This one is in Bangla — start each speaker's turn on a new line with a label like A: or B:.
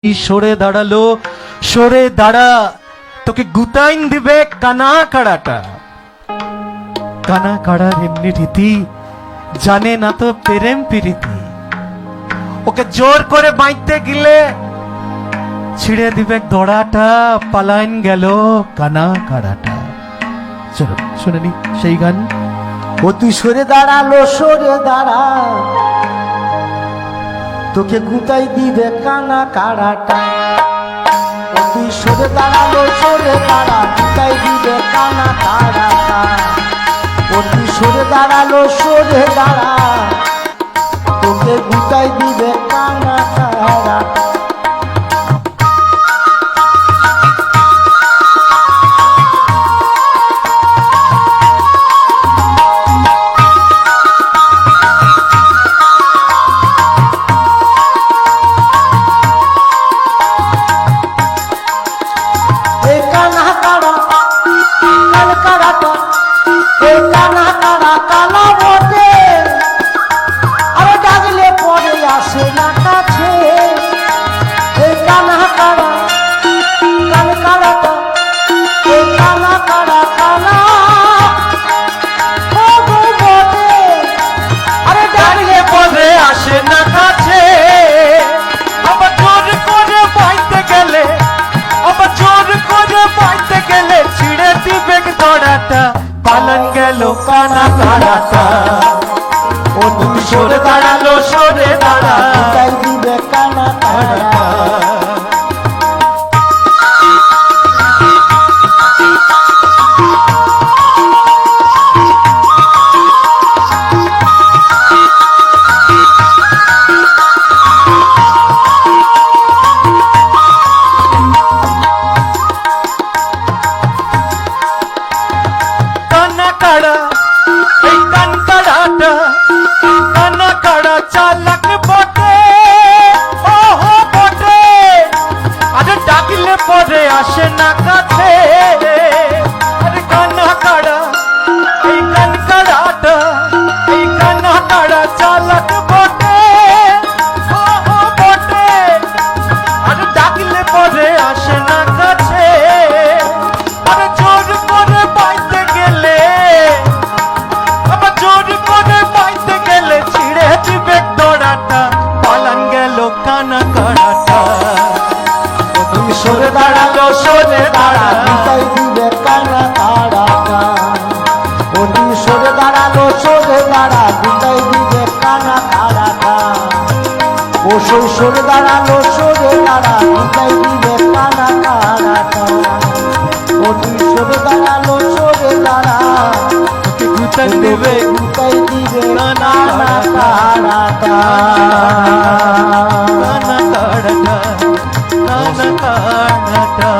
A: সরে দাঁড়ালো, সরে দাঁড়া, তোকে গুতাইন দিবে কানা কাড়াটা। কানা কাড়ার এমনি রীতি, জানে না তো প্রেম প্রীতি। ওকে জোর করে বাইতে গেলে ছিঁড়ে দিবে দড়াটা, পালাইন গেল কানা কাড়াটা। চলো শুনে নি সেই গান।
B: ও তুই সরে দাঁড়ালো, সরে দাঁড়া, তোকে গুতাই দিবে কানা কাড়াটা। ও তুই সরে দাঁড়ালো, সরে দাঁড়া, গুতাই দিবে কানা কাড়াটা। ও তুই সরে দাঁড়ালো, সরে দাঁড়া, তোকে গুতাই দিবে কানা কাড়াটা।
A: পালন গেল কানা কাড়াটা। ও তুমি সরে দাঁড়ালো, সরে দাঁড়া,
B: গুতাই দিবে কানা কাড়াটা।
A: চালাক বটে, ওহো বটে, আরে ডাকলে পরে আসে না কাছে। আরে কানা কাড়া, এই কান কাড়াটা, এই কানা কাড়া চালাক বটে, ওহো বটে, আরে ডাকলে পরে আসে না কাছে। আরে জোর করে বাইতে গেলে, আবার জোর করে বাইতে গেলে ছিঁড়ে দিবে দড়াটা, পালান গেল কানা কাড়াটা। ও তুমি সরে দাঁড়ালো, সরে দাঁড়া,
B: গুতাই দিবে কানা কাড়াটা। ও তুই সরে দাঁড়ালো, সরে দাঁড়া, গুতাই দিবে কানা কাড়াটা। ও সরে দাঁড়ালো, সরে দাঁড়া, গুতাই দিবে কানা কাড়াটা। ও তুই সরে দাঁড়ালো, সরে দাঁড়া,
A: তোকে গুতাই দেবে
B: গুতাই দিবে
A: কানা
B: কাড়াটা।
A: কানা কাড়াটা, কানা কাড়াটা।